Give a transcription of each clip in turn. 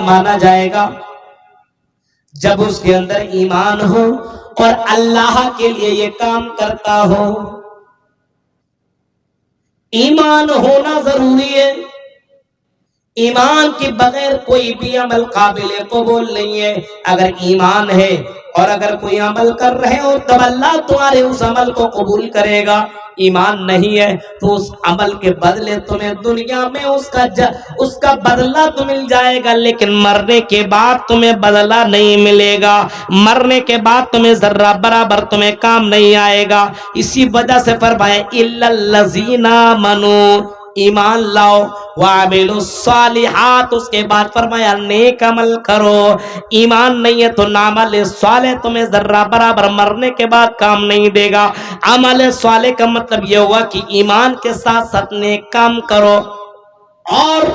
مانا جائے گا جب اس کے اندر ایمان ہو اور اللہ کے لیے یہ کام کرتا ہو. ایمان ہونا ضروری ہے. ایمان کے بغیر کوئی بھی عمل قابل قبول نہیں ہے. اگر ایمان ہے اور اگر کوئی عمل کر رہے ہو تب اللہ تمہارے اس عمل کو قبول کرے گا. ایمان نہیں ہے تو اس عمل کے بدلے تمہیں دنیا میں اس کا بدلہ تو مل جائے گا، لیکن مرنے کے بعد تمہیں بدلہ نہیں ملے گا. مرنے کے بعد تمہیں ذرہ برابر تمہیں کام نہیں آئے گا. اسی وجہ سے فرمایا الا الذین آمنوا، ایمان لاؤ، وعملوا الصالحات، اس کے بعد فرمایا نیک عمل کرو. ایمان نہیں ہے تو عمل صالح تمہیں ذرہ برابر مرنے کے بعد کام نہیں دے گا. عمل صالح کا مطلب یہ ہوا کہ ایمان کے ساتھ ساتھ نیک کام کرو. اور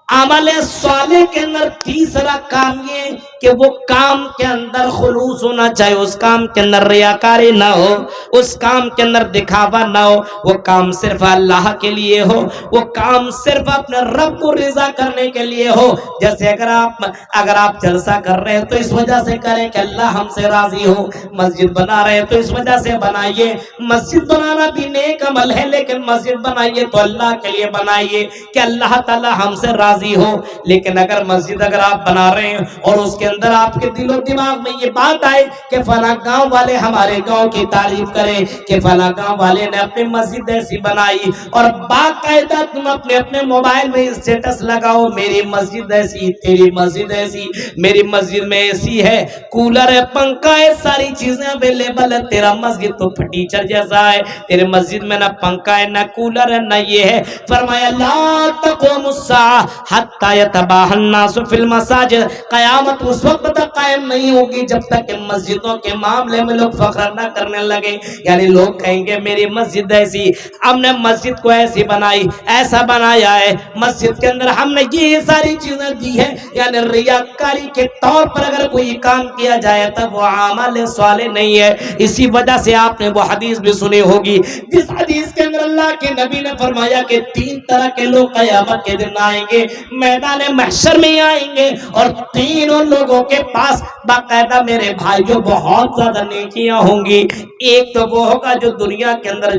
عمل صالح کے اندر تیسرا کام یہ کہ وہ کام کے اندر خلوص ہونا چاہیے. اس کام کے اندر ریاکاری نہ ہو، اس کام کے اندر دکھاوا نہ ہو. وہ کام صرف اللہ کے لیے ہو، وہ کام صرف اپنے رب کو رضا کرنے کے لیے ہو. جیسے اگر آپ جلسہ کر رہے ہیں تو اس وجہ سے کریں کہ اللہ ہم سے راضی ہو. مسجد بنا رہے ہیں تو اس وجہ سے بنائیے. مسجد بنانا بھی نیک عمل ہے، لیکن مسجد بنائیے تو اللہ کے لیے بنائیے کہ اللہ تعالی ہم سے راضی ہو. لیکن اگر مسجد آپ بنا رہے ہیں اور اس کے اندر آپ کے دل و دماغ میں یہ بات آئے کہ فلاں گاؤں والے ہمارے گاؤں کی تعریف کریں کہ فلاں گاؤں والے نے اپنی مسجد ایسی بنائی، اور باقاعدہ تم اپنے موبائل میں اسٹیٹس لگاؤ میری مسجد ایسی، تیری مسجد ایسی، میری مسجد میں ایسی ہے، کولر ہے، پنکھا ہے، ساری چیزیں اویلیبل ہے. تیرا مسجد تو فرنیچر جیسا ہے، تیرے مسجد میں نہ پنکھا ہے، نہ کولر ہے، نہ یہ ہے. فرمایا لا تقوم الساعہ حتی یتباہی الناس فی المساجد، قیامت اس وقت تک قائم نہیں ہوگی جب تک کہ مسجدوں کے معاملے میں لوگ فخر نہ کرنے لگے. یعنی لوگ کہیں گے میری مسجد ایسی، ہم نے مسجد کو ایسی بنائی، ایسا بنایا ہے، مسجد کے اندر ہم نے یہ ساری چیزیں دی ہیں. یعنی ریاکاری کے طور پر اگر کوئی کام کیا جائے تب وہ عمل صالح نہیں ہے. اسی وجہ سے آپ نے وہ حدیث بھی سنی ہوگی جس حدیث کے اندر اللہ کے نبی نے فرمایا کہ 3 طرح کے لوگ قیامت کے دن آئیں گے، میدان محشر میں آئیں گے، اور تینوں لوگوں کے پاس باقاعدہ میرے بھائیوں بہت زیادہ نیکیاں ہوں گی. ایک تو وہ ہوگا جو دنیا کے اندر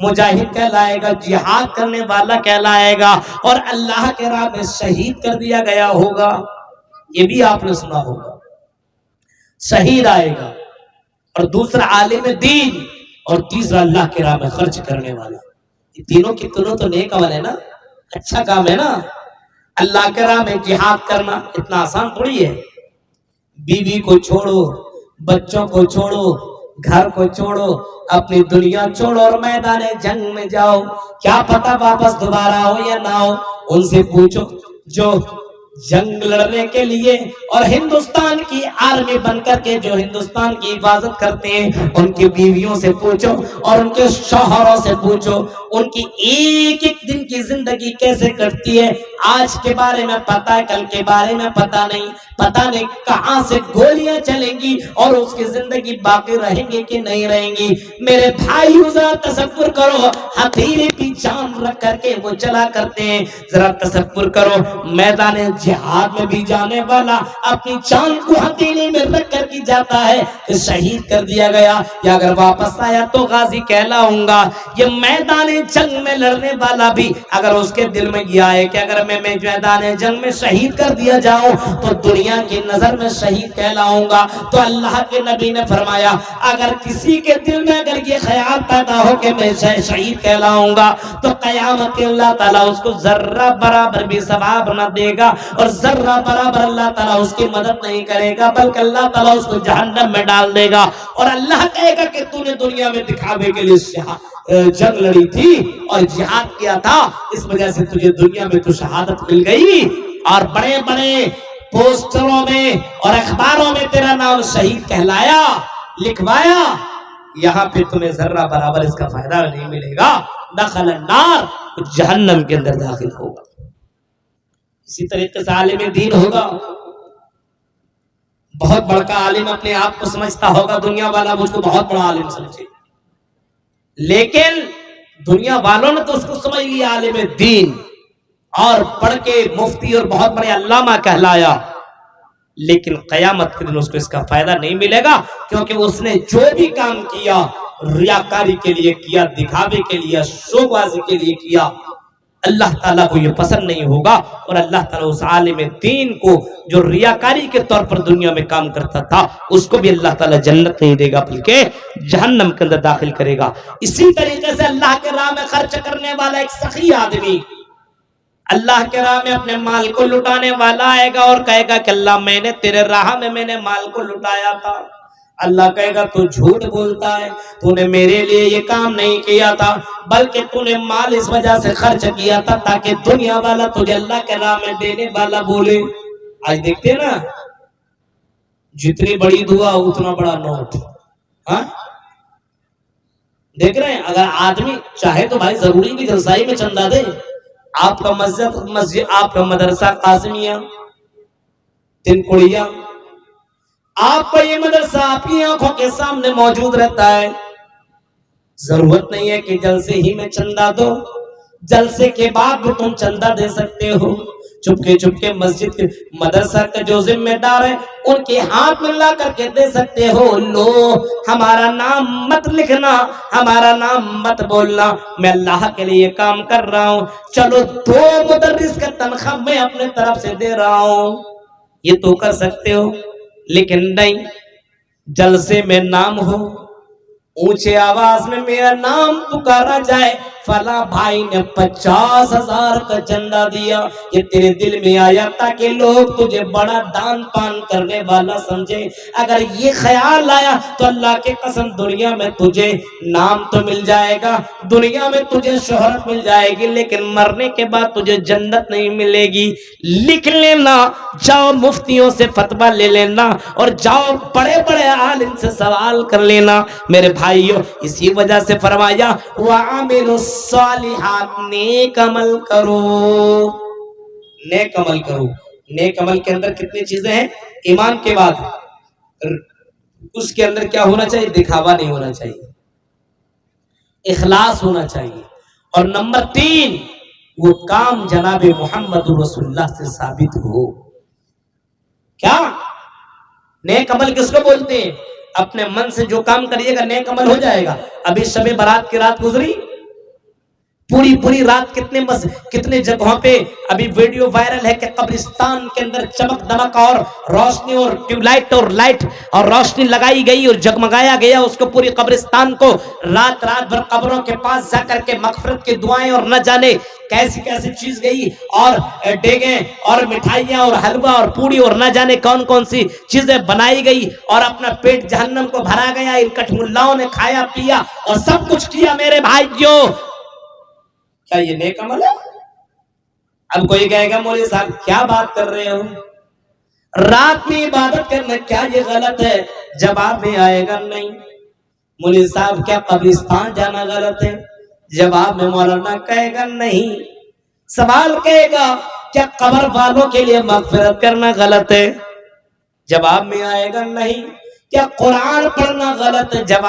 مجاہد کہلائے گا، جہاد کرنے والا کہلائے گا، اور اللہ کے راہ میں شہید کر دیا گیا ہوگا. یہ بھی آپ نے سنا ہوگا، شہید آئے گا. اور دوسرا عالم دین، اور تیسرا اللہ کے راہ میں خرچ کرنے والا. یہ تینوں کی تینوں تو نیک عمل ہے نا، اچھا کام ہے نا. اللہ کے راہ میں جہاد کرنا اتنا آسان تھوڑی ہے. بیوی کو چھوڑو، بچوں کو چھوڑو، گھر کو چھوڑو، اپنی دنیا چھوڑو اور میدان جنگ میں جاؤ. کیا پتہ واپس دوبارہ ہو یا نہ ہو. ان سے پوچھو جو جنگ لڑنے کے لیے اور ہندوستان کی آرمی بن کر کے جو ہندوستان کی حفاظت کرتے ہیں، ان کی بیویوں سے پوچھو اور ان کے شوہروں سے پوچھو ان کی ایک ایک دن کی زندگی کیسے کٹتی ہے. آج کے بارے میں پتا ہے، کل کے بارے میں پتا نہیں، پتا نہیں کہاں سے گولیاں چلیں گی اور اس کی زندگی باقی رہیں گی کہ نہیں رہیں گی. میرے بھائیو ذرا تصور کرو، ہتھیلی پہ جان رکھ کر کے وہ چلا کرتے ہیں. ذرا تصور کرو میدان جہاد میں بھی جانے والا اپنی جان کو ہتھیلی میں رکھ کر کے جاتا ہے کہ شہید کر دیا گیا، یا اگر واپس آیا تو غازی کہلاؤں گا. یہ میدان جنگ میں لڑنے والا بھی اگر اس کے دل میں یہ آئے کہ اگر میں میدان جنگ میں شہید کر دیا جاؤں تو دنیا کی نظر میں شہید کہلاؤں گا. تو اللہ کے نبی نے فرمایا اگر کسی کے دل میں اگر یہ خیال پیدا ہو کہ میں شہید کہلاؤں گا تو قیامت کے اللہ تعالیٰ اس کو ذرہ برابر بھی ثواب نہ دے گا، اور ذرہ برابر اللہ تعالیٰ اس کی مدد نہیں کرے گا، بلکہ اللہ تعالیٰ اس کو جہنم میں ڈال دے گا. اور اللہ کہے گا کہ تو نے دنیا میں دکھاوے کے لیے جنگ لڑی تھی اور جہاد کیا تھا، اس وجہ سے تجھے دنیا میں تو شہادت مل گئی، اور بڑے بڑے پوسٹروں میں اور اخباروں میں تیرا نام شہید کہلایا، لکھوایا. یہاں پہ تمہیں ذرہ برابر اس کا فائدہ نہیں ملے گا. دخل النار، جہنم کے اندر داخل ہوگا. اسی طریقے سے عالم دین ہوگا، بہت بڑا عالم اپنے آپ کو سمجھتا ہوگا، دنیا والا مجھ کو بہت بڑا عالم سمجھے، لیکن دنیا والوں نے تو اس کو سمجھ لیا عالم دین. اور پڑھ کے مفتی اور بہت بڑے علامہ کہلایا، لیکن قیامت کے دن اس کو اس کا فائدہ نہیں ملے گا، کیونکہ اس نے جو بھی کام کیا ریاکاری کے لیے کیا، دکھاوے کے لیے، شو بازی کے لیے کیا، اللہ تعالیٰ کو یہ پسند نہیں ہوگا۔ اور اللہ تعالیٰ اس عالم دین کو جو ریاکاری کے طور پر دنیا میں کام کرتا تھا، اس کو بھی اللہ تعالیٰ جنت نہیں دے گا بلکہ جہنم کے اندر داخل کرے گا۔ اسی طریقے سے اللہ کے راہ میں خرچ کرنے والا ایک سخی آدمی، اللہ کے راہ میں اپنے مال کو لٹانے والا آئے گا اور کہے گا کہ اللہ میں نے تیرے راہ میں نے مال کو لٹایا تھا۔ اللہ کہے گا تو جھوٹ بولتا ہے، تو نے میرے لیے یہ کام نہیں کیا تھا، بلکہ تو نے مال اس وجہ سے خرچ کیا تھا تاکہ دنیا والا تجھے اللہ کے راہ میں دینے والا بولے۔ آج دیکھتے ہیں نا، جتنی بڑی دعا اتنا بڑا نوٹ۔ ہاں دیکھ رہے ہیں، اگر آدمی چاہے تو بھائی ضروری بھی جلسائی میں چندہ دے۔ آپ کا مسجد، آپ کا مدرسہ قاسمیہ تنکڑیا، آپ کا یہ مدرسہ آپ کی آنکھوں کے سامنے موجود رہتا ہے، ضرورت نہیں ہے کہ جلسے ہی میں چندہ دو، جلسے کے بعد بھی تم چندہ دے سکتے ہو۔ چپکے چپکے مسجد کے مدرسہ کا جو ذمہ دار ہے ان کے ہاتھ میں لا کر کے دے سکتے ہو، لو ہمارا نام مت لکھنا، ہمارا نام مت بولنا، میں اللہ کے لیے کام کر رہا ہوں، چلو 2 مدرس کا تنخواہ میں اپنے طرف سے دے رہا ہوں۔ یہ تو کر سکتے ہو، لیکن نہیں، جلسے میں نام ہو، اونچے آواز میں میرا نام پکارا جائے، فلاں بھائی نے 50,000 کا چندہ دیا، یہ تیرے دل میں آیا تاکہ لوگ تجھے بڑا دان پان کرنے والا سمجھے۔ اگر یہ خیال آیا تو اللہ کی قسم دنیا میں تجھے نام تو مل جائے گا، دنیا میں تجھے شہرت مل جائے گی، لیکن مرنے کے بعد تجھے جنت نہیں ملے گی۔ لکھ لینا، جاؤ مفتیوں سے فتویٰ لے لینا اور جاؤ بڑے بڑے عالم سے سوال کر لینا۔ میرے بھائیو، اسی وجہ سے فرمایا وَعَمِلُوا الصَّالِحَاتِ، نیک عمل کرو، نیک عمل کرو۔ نیک عمل کے اندر کتنی چیزیں ہیں؟ ایمان کے بعد اس کے اندر کیا ہونا چاہیے؟ دکھاوا نہیں ہونا چاہیے، اخلاص ہونا چاہیے، اور نمبر 3 وہ کام جناب محمد رسول اللہ سے ثابت ہو۔ کیا نیک عمل کس کو بولتے ہیں؟ اپنے من سے جو کام کریے گا نیک عمل ہو جائے گا۔ ابھی شب برات کی رات گزری، پوری رات کتنے جگہوں پہ ابھی ویڈیو وائرل ہے کہ قبرستان کے اندر چمک دمک اور روشنی اور ٹیوب لائٹ اور لائٹ اور روشنی لگائی گئی اور جگمگایا گیا اس کو، پوری قبرستان کو رات بھر قبروں کے پاس جا کر کے مغفرت کی دعائیں اور نہ جانے کیسی چیز گئی، اور ڈیگیں اور مٹھائیاں اور حلوہ اور پوڑی اور نہ جانے کون سی چیزیں بنائی گئی، اور اپنا پیٹ جہنم کو بھرا گیا، ان کٹ ملاؤں نے کھایا پیا اور سب کچھ کیا۔ میرے بھائیوں، کیا یہ نیک عمل ہے؟ اب کوئی کہے گا مولوی صاحب کیا بات کر رہے ہو، رات میں عبادت کرنا کیا یہ غلط ہے؟ جواب میں آئے گا نہیں۔ مولوی صاحب کیا قبرستان جانا غلط ہے؟ جواب میں مولانا کہے گا نہیں۔ سوال کہے گا کیا قبر والوں کے لیے مغفرت کرنا غلط ہے؟ جواب میں آئے گا نہیں۔ کیا قرآن پڑھنا غلط ہے؟ جواب